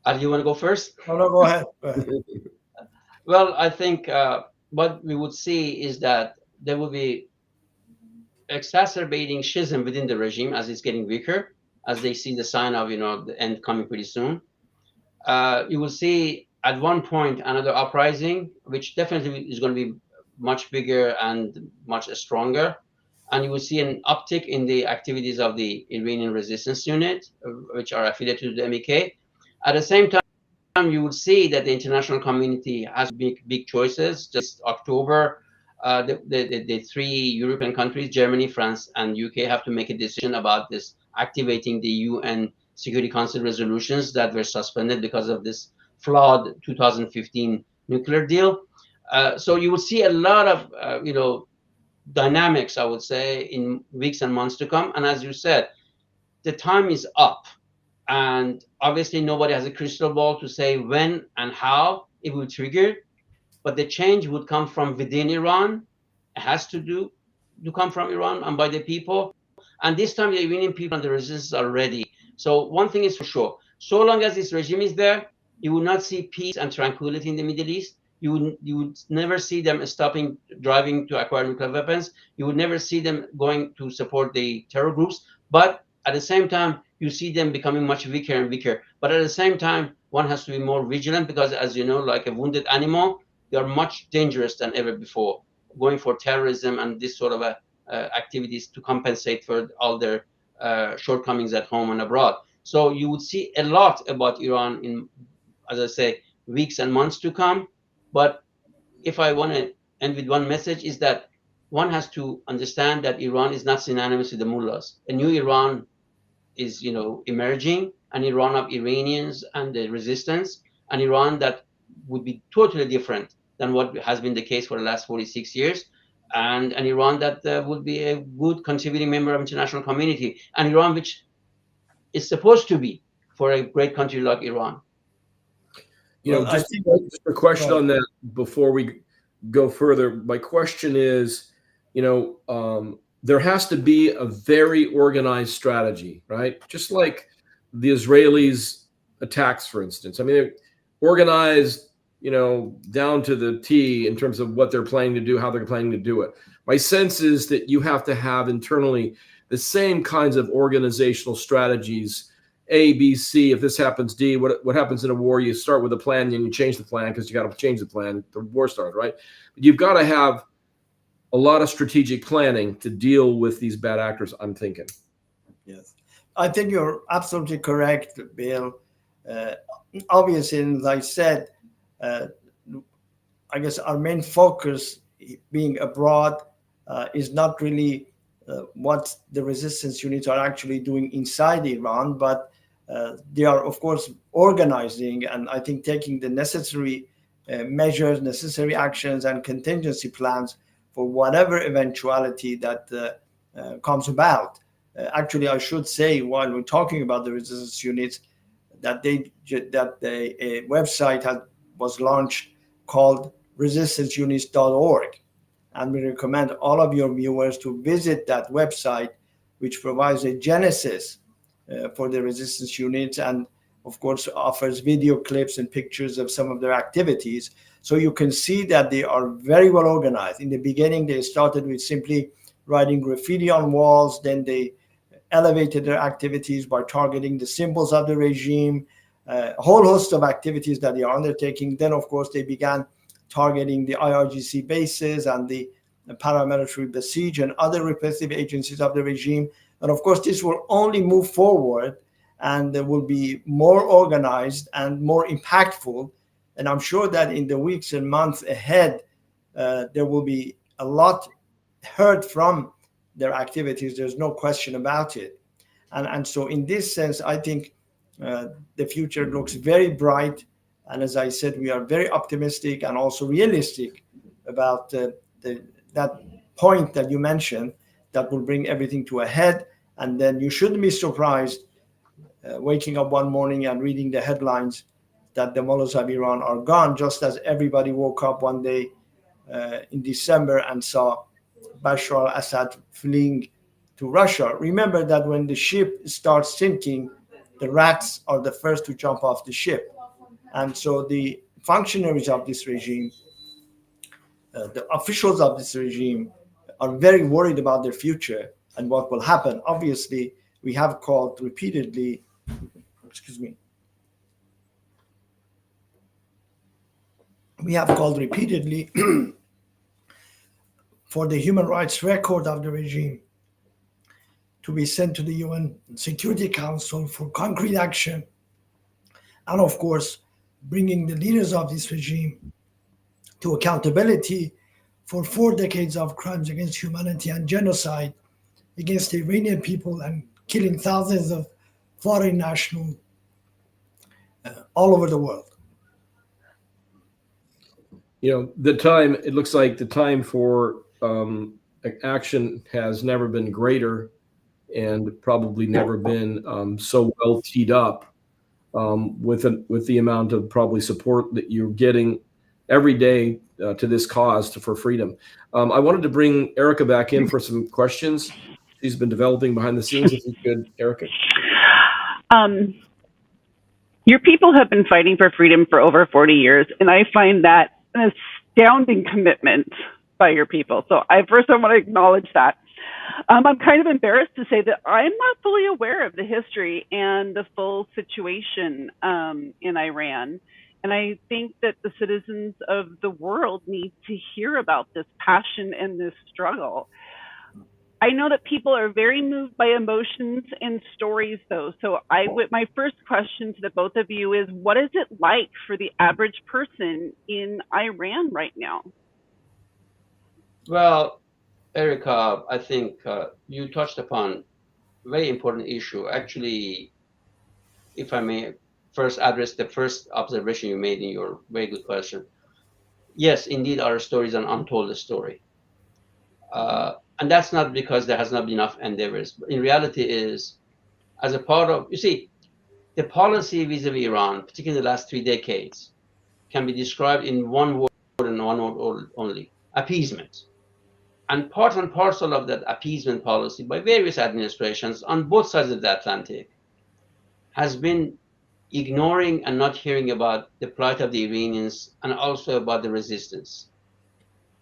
Do you want to go first? No, go ahead. Well, I think what we would see is that there will be exacerbating schism within the regime as it's getting weaker, as they see the sign of the end coming pretty soon. You will see at one point another uprising, which definitely is going to be much bigger and much stronger. And you will see an uptick in the activities of the Iranian resistance unit, which are affiliated to the MEK. At the same time, you will see that the international community has big choices. Just October, the three European countries, Germany, France, and UK, have to make a decision about this, activating the UN Security Council resolutions that were suspended because of this flawed 2015 nuclear deal. So you will see a lot of dynamics, I would say, in weeks and months to come. And as you said, the time is up. And obviously, nobody has a crystal ball to say when and how it will trigger. But the change would come from within Iran. It has to come from Iran and by the people. And this time, the Iranian people and the resistance are ready. So one thing is for sure. So long as this regime is there, you will not see peace and tranquility in the Middle East. You would never see them stopping driving to acquire nuclear weapons. You would never see them going to support the terror groups. But at the same time, you see them becoming much weaker and weaker. But at the same time, one has to be more vigilant because, as you know, like a wounded animal, they are much dangerous than ever before, going for terrorism and this sort of activities to compensate for all their shortcomings at home and abroad. So you would see a lot about Iran in, as I say, weeks and months to come. But if I want to end with one message, is that one has to understand that Iran is not synonymous with the mullahs. A new Iran is, emerging, an Iran of Iranians and the resistance, an Iran that would be totally different than what has been the case for the last 46 years, and an Iran that would be a good contributing member of international community, an Iran which is supposed to be for a great country like Iran. Well, I Just think a question right. on that before we go further. My question is, there has to be a very organized strategy, right? Just like the Israelis' attacks, for instance. I mean, they're organized, down to the T in terms of what they're planning to do, how they're planning to do it. My sense is that you have to have internally the same kinds of organizational strategies. A, B, C. If this happens, D. What happens in a war? You start with a plan, and you change the plan because you got to change the plan. The war started, right? But you've got to have a lot of strategic planning to deal with these bad actors, I'm thinking. Yes, I think you're absolutely correct, Bill. Uh, Obviously, as I said, uh, I guess our main focus being abroad is not really what the resistance units are actually doing inside Iran, but they are, of course, organizing and I think taking the necessary measures, necessary actions, and contingency plans for whatever eventuality that comes about. Actually, I should say, while we're talking about the resistance units, that a website was launched called resistanceunits.org, and we recommend all of your viewers to visit that website, which provides a genesis for the resistance units and of course offers video clips and pictures of some of their activities, so you can see that they are very well organized. In the beginning they started with simply writing graffiti on walls, then they elevated their activities by targeting the symbols of the regime, a whole host of activities that they are undertaking. Then, of course, they began targeting the IRGC bases and the paramilitary besiege and other repressive agencies of the regime. And of course, this will only move forward and will be more organized and more impactful. And I'm sure that in the weeks and months ahead, there will be a lot heard from their activities. There's no question about it. And so, in this sense, I think the future looks very bright. And as I said, we are very optimistic and also realistic about that point that you mentioned that will bring everything to a head. And then you shouldn't be surprised waking up one morning and reading the headlines that the mullahs of Iran are gone, just as everybody woke up one day in December and saw Bashar al-Assad fleeing to Russia. Remember that when the ship starts sinking, the rats are the first to jump off the ship. And so the functionaries of this regime, the officials of this regime, are very worried about their future and what will happen. Obviously, we have called repeatedly, excuse me, we have called repeatedly for the human rights record of the regime to be sent to the UN Security Council for concrete action, and of course, bringing the leaders of this regime to accountability for 4 decades of crimes against humanity and genocide against the Iranian people and killing thousands of foreign nationals all over the world. It looks like the time for action has never been greater and probably never been so well teed up with the amount of probably support that you're getting every day to this cause for freedom. I wanted to bring Erica back in for some questions. She's been developing behind the scenes. If you could, Erica. Your people have been fighting for freedom for over 40 years, and I find that an astounding commitment by your people. So I want to acknowledge that. I'm kind of embarrassed to say that I'm not fully aware of the history and the full situation in Iran. And I think that the citizens of the world need to hear about this passion and this struggle. I know that people are very moved by emotions and stories, though. So, my first question to the both of you is, what is it like for the average person in Iran right now? Well, Erica, I think you touched upon a very important issue. Actually, if I may first address the first observation you made in your very good question. Yes, indeed, our story is an untold story. And that's not because there has not been enough endeavors. But in reality is, as a part of, you see, the policy vis-a-vis Iran, particularly in the last 3 decades, can be described in one word and one word only: appeasement. And part and parcel of that appeasement policy by various administrations on both sides of the Atlantic has been ignoring and not hearing about the plight of the Iranians and also about the resistance.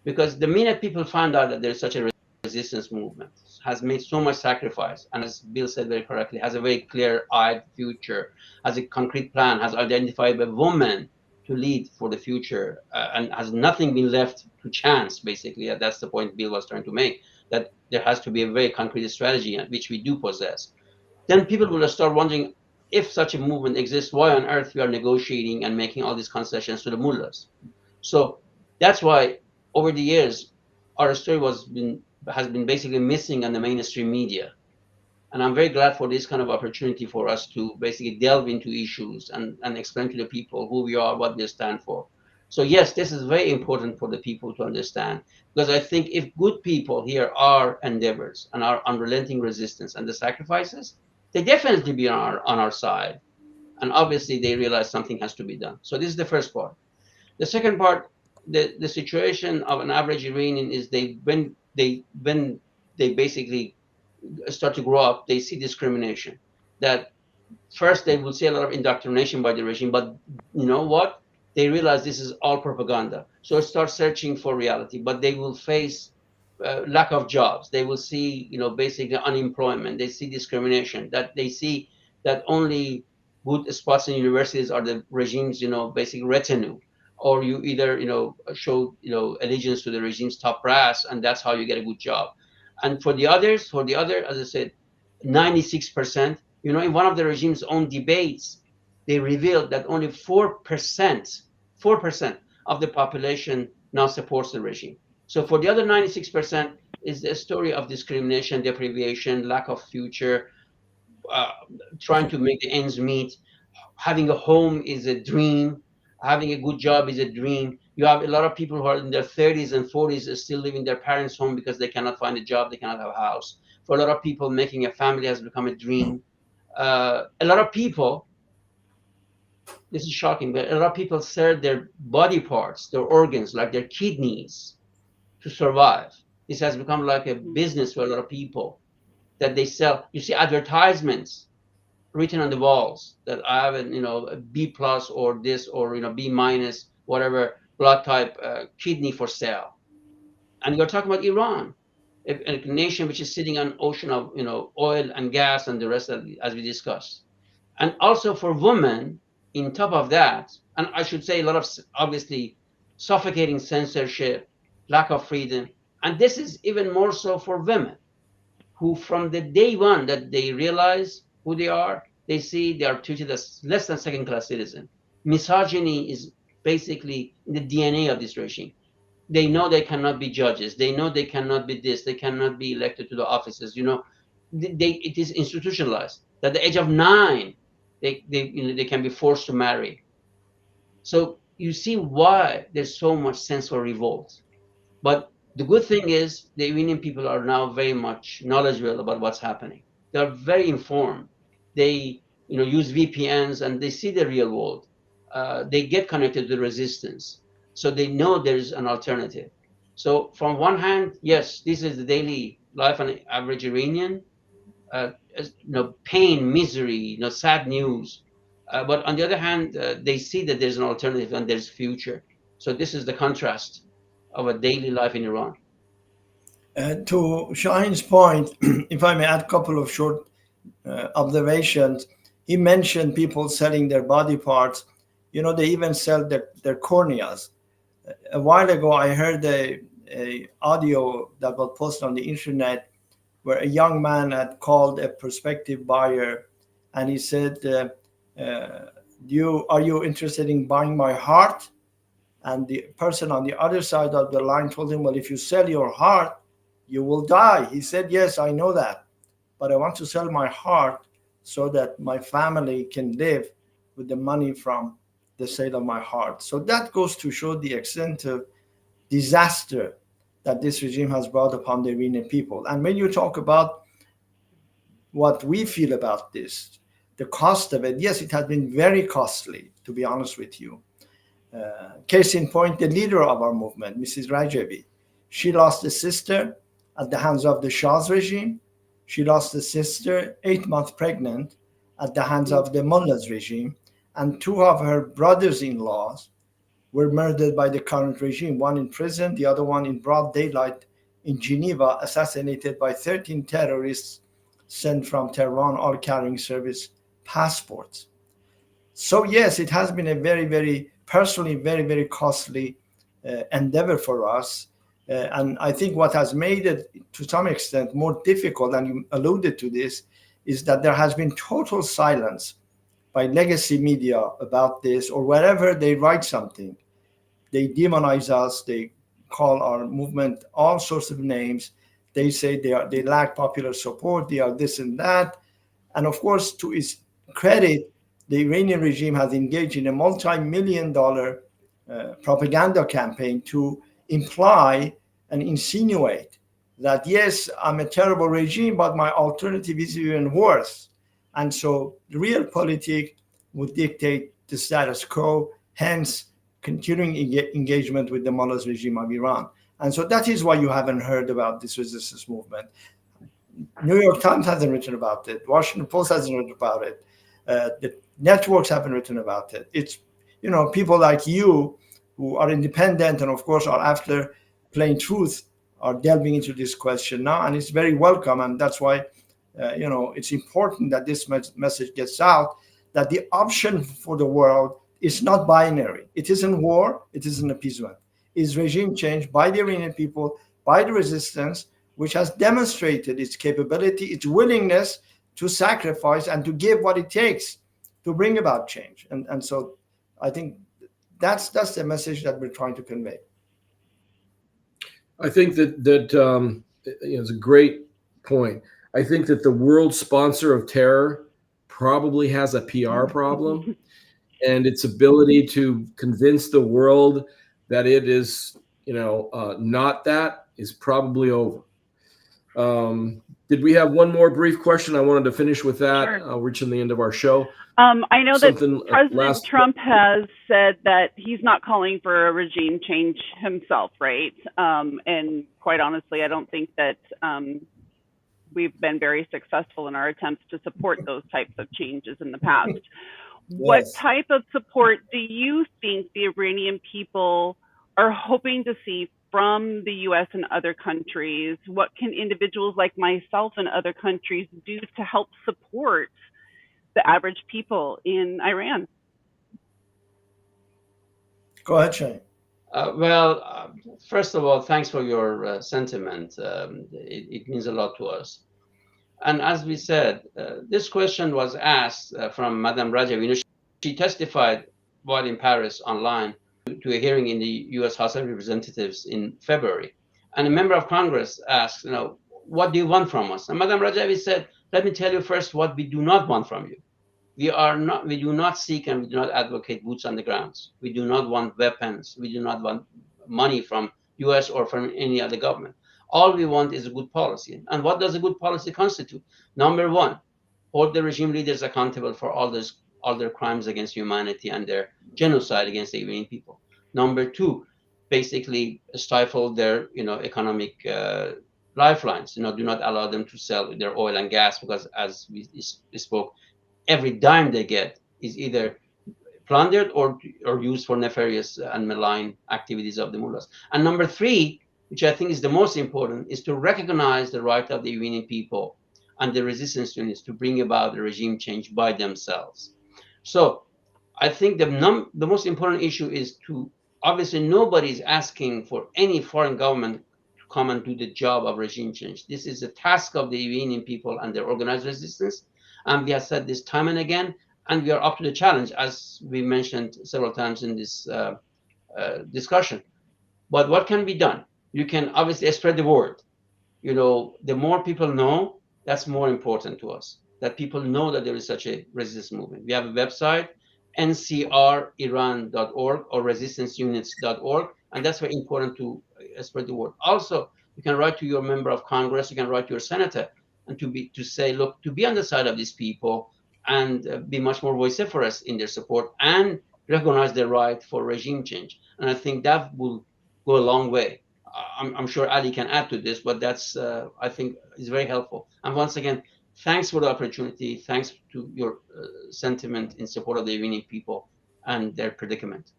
Because the minute people find out that there's such a resistance movement, has made so much sacrifice, and as Bill said very correctly, has a very clear-eyed future, has a concrete plan, has identified a woman to lead for the future, and has nothing been left to chance, basically. That's the point Bill was trying to make, that there has to be a very concrete strategy, which we do possess. Then people will start wondering, if such a movement exists, why on earth we are negotiating and making all these concessions to the mullahs? So that's why over the years our story has been basically missing on the mainstream media. And I'm very glad for this kind of opportunity for us to basically delve into issues and explain to the people who we are, what we stand for. So yes, this is very important for the people to understand, because I think if good people hear our endeavors and our unrelenting resistance and the sacrifices, they definitely be on our side. And obviously they realize something has to be done. So this is the first part. The second part, the situation of an average Iranian is when they basically start to grow up, they see discrimination. That first they will see a lot of indoctrination by the regime, but you know what? They realize this is all propaganda. So start searching for reality, but they will face lack of jobs. They will see, basically unemployment. They see discrimination. That they see that only good spots in universities are the regime's, basic retinue, or you either, show, allegiance to the regime's top brass, and that's how you get a good job. And for the other, as I said, 96%, in one of the regime's own debates, they revealed that only 4% of the population now supports the regime. So for the other 96% is a story of discrimination, deprivation, lack of future, uh, trying to make the ends meet. Having a home is a dream. Having a good job is a dream. You have a lot of people who are in their 30s and 40s are still living in their parents' home because they cannot find a job, they cannot have a house. For a lot of people, making a family has become a dream. A lot of people, this is shocking, but a lot of people sell their body parts, their organs, like their kidneys, to survive. This has become like a business for a lot of people, that they sell. You see advertisements written on the walls that I have a B plus or this, or B minus, whatever blood type, kidney for sale. And you're talking about Iran, a nation which is sitting on an ocean of oil and gas and the rest of, as we discussed. And also for women, in top of that, and I should say a lot of obviously suffocating censorship, lack of freedom, and this is even more so for women, who from the day one that they realize who they are, they see they are treated as less than second-class citizen. Misogyny is basically in the DNA of this regime. They know they cannot be judges. They know they cannot be this. They cannot be elected to the offices. It is institutionalized. That at the age of 9, they can be forced to marry. So you see why there's so much sense for revolt. But the good thing is the Iranian people are now very much knowledgeable about what's happening. They are very informed. They use VPNs and they see the real world. They get connected to the resistance. So they know there's an alternative. So from one hand, yes, this is the daily life of an average Iranian. Pain, misery, sad news. But on the other hand, they see that there's an alternative and there's future. So this is the contrast of a daily life in Iran. To Shahin's point, if I may add a couple of short observations, he mentioned people selling their body parts. They even sell their corneas. A while ago, I heard a audio that was posted on the internet where a young man had called a prospective buyer, and he said, "Are you interested in buying my heart?" And the person on the other side of the line told him, "Well, if you sell your heart, you will die." He said, "Yes, I know that, but I want to sell my heart so that my family can live with the money from the sale of my heart." So that goes to show the extent of disaster that this regime has brought upon the Iranian people. And when you talk about what we feel about this, the cost of it, yes, it has been very costly, to be honest with you. Case in point, the leader of our movement, Mrs. Rajavi, she lost a sister at the hands of the Shah's regime. She lost a sister 8 months pregnant at the hands of the mullah's regime. And two of her brothers-in-laws were murdered by the current regime, one in prison, the other one in broad daylight in Geneva, assassinated by 13 terrorists sent from Tehran, all carrying service passports. So yes, it has been a very, very personally, very, very costly endeavor for us. And I think what has made it to some extent more difficult, and you alluded to this, is that there has been total silence by legacy media about this, or wherever they write something, they demonize us, they call our movement all sorts of names. They say they lack popular support, they are this and that. And of course, to its credit, the Iranian regime has engaged in a multi-million-dollar propaganda campaign to imply and insinuate that, yes, I'm a terrible regime, but my alternative is even worse. And so real politics would dictate the status quo, hence continuing engagement with the mullah's regime of Iran. And so that is why you haven't heard about this resistance movement. New York Times hasn't written about it. Washington Post hasn't written about it. The networks haven't written about it. It's, people like you who are independent and, of course, are after plain truth are delving into this question now, and it's very welcome. And that's why, it's important that this message gets out, that the option for the world is not binary. It isn't war. It isn't appeasement. It's regime change by the Iranian people, by the resistance, which has demonstrated its capability, its willingness to sacrifice and to give what it takes to bring about change. And so I think that's the message that we're trying to convey. I think that it's a great point. I think that the world sponsor of terror probably has a PR problem, and its ability to convince the world that it is, not that, is probably over. Did we have one more brief question? I wanted to finish with that. Sure. Reaching the end of our show. I know that President Trump has said that he's not calling for a regime change himself, right? And quite honestly, I don't think that we've been very successful in our attempts to support those types of changes in the past. Yes. What type of support do you think the Iranian people are hoping to see from the U.S. and other countries? What can individuals like myself and other countries do to help support the average people in Iran? Go ahead, Shahin. First of all, thanks for your sentiment. It means a lot to us. And as we said, this question was asked from Madame Rajavi. She testified while in Paris online to a hearing in the U.S. House of Representatives in February. And a member of Congress asked, what do you want from us? And Madame Rajavi said, let me tell you first what we do not want from you. We do not seek and we do not advocate boots on the grounds. We do not want weapons. We do not want money from U.S. or from any other government. All we want is a good policy. And what does a good policy constitute? Number one, hold the regime leaders accountable for all their crimes against humanity and their genocide against the Iranian people. Number two, basically stifle their economic lifelines. Do not allow them to sell their oil and gas, because as we spoke, every dime they get is either plundered or used for nefarious and malign activities of the mullahs. And number three, which I think is the most important, is to recognize the right of the Iranian people and the resistance units to bring about the regime change by themselves. So I think the most important issue is to, obviously nobody is asking for any foreign government to come and do the job of regime change. This is a task of the Iranian people and their organized resistance. And we have said this time and again, and we are up to the challenge, as we mentioned several times in this discussion. But what can be done? You can obviously spread the word. The more people know, that's more important to us, that people know that there is such a resistance movement. We have a website, ncriran.org or resistanceunits.org, and that's very important to spread the word. Also, you can write to your member of Congress, you can write to your senator, and to say, look, to be on the side of these people and be much more vociferous in their support and recognize their right for regime change. And I think that will go a long way. I'm sure Ali can add to this, but that's, I think, is very helpful. And once again, thanks for the opportunity. Thanks to your sentiment in support of the Iranian people and their predicament.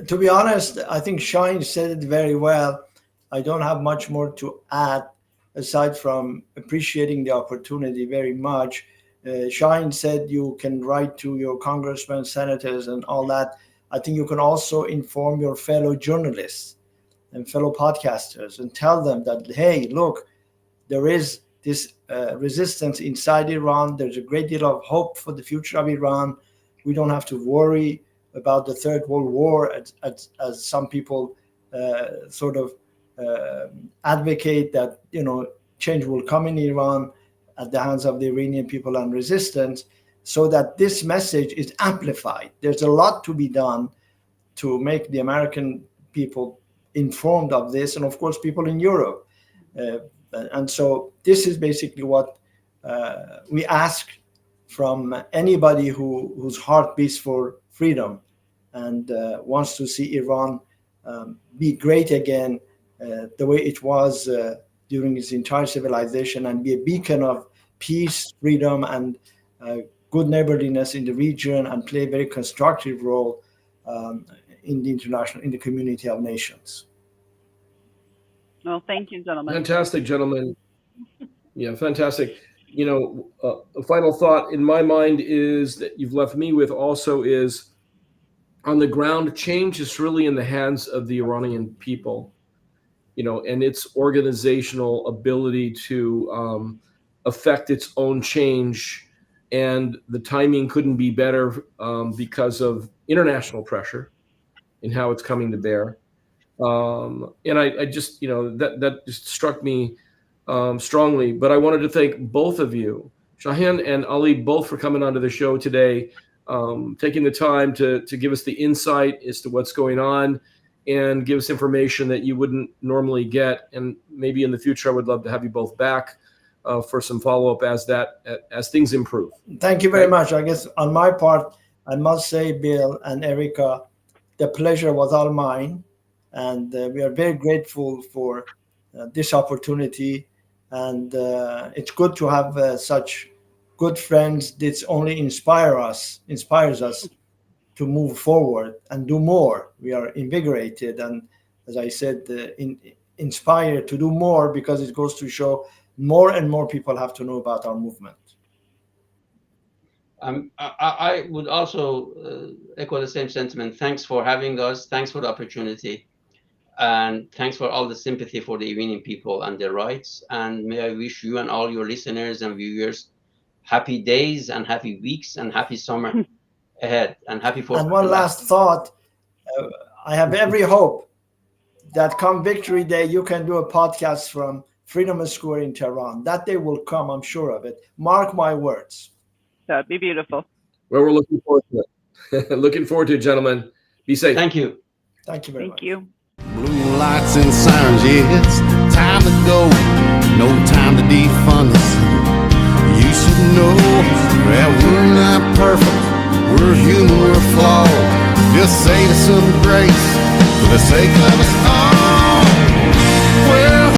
To be honest, I think Shahin said it very well. I don't have much more to add aside from appreciating the opportunity very much. Shahin said you can write to your congressmen, senators, and all that. I think you can also inform your fellow journalists and fellow podcasters and tell them that, hey, look, there is this resistance inside Iran. There's a great deal of hope for the future of Iran. We don't have to worry about the Third World War as some people sort of advocate that, change will come in Iran at the hands of the Iranian people and resistance, so that this message is amplified. There's a lot to be done to make the American people informed of this, and of course people in Europe. And so this is basically what we ask from anybody whose heart beats for freedom and wants to see Iran be great again, the way it was during its entire civilization, and be a beacon of peace, freedom, and good neighborliness in the region, and play a very constructive role in the community of nations. Well, thank you, gentlemen. Fantastic, gentlemen. Yeah, fantastic. A final thought in my mind is that you've left me with also is, on the ground, change is really in the hands of the Iranian people, and its organizational ability to affect its own change. And the timing couldn't be better because of international pressure in how it's coming to bear. And I just, that just struck me strongly. But I wanted to thank both of you, Shahin and Ali, both for coming onto the show today, taking the time to give us the insight as to what's going on and give us information that you wouldn't normally get. And maybe in the future, I would love to have you both back for some follow-up as things improve. Thank you very much. I guess on my part, I must say, Bill and Erica, the pleasure was all mine. And we are very grateful for this opportunity. And it's good to have such good friends. This only inspires us to move forward and do more. We are invigorated and, as I said, inspired to do more, because it goes to show more and more people have to know about our movement. I would also echo the same sentiment. Thanks for having us. Thanks for the opportunity. And thanks for all the sympathy for the Iranian people and their rights. And may I wish you and all your listeners and viewers happy days and happy weeks and happy summer ahead. And happy 4th. And one last thought. I have every hope that come Victory Day, you can do a podcast from Freedom Square in Tehran. That day will come, I'm sure of it. Mark my words. That'd be beautiful. Well, we're looking forward to it. Looking forward to it, gentlemen. Be safe. Thank you. Thank you very much. Thank you. Blue lights and sirens, yeah, it's time to go. No time to defund us. You should know that we're not perfect. We're human, we're flawed. Just say to some grace for the sake of us all.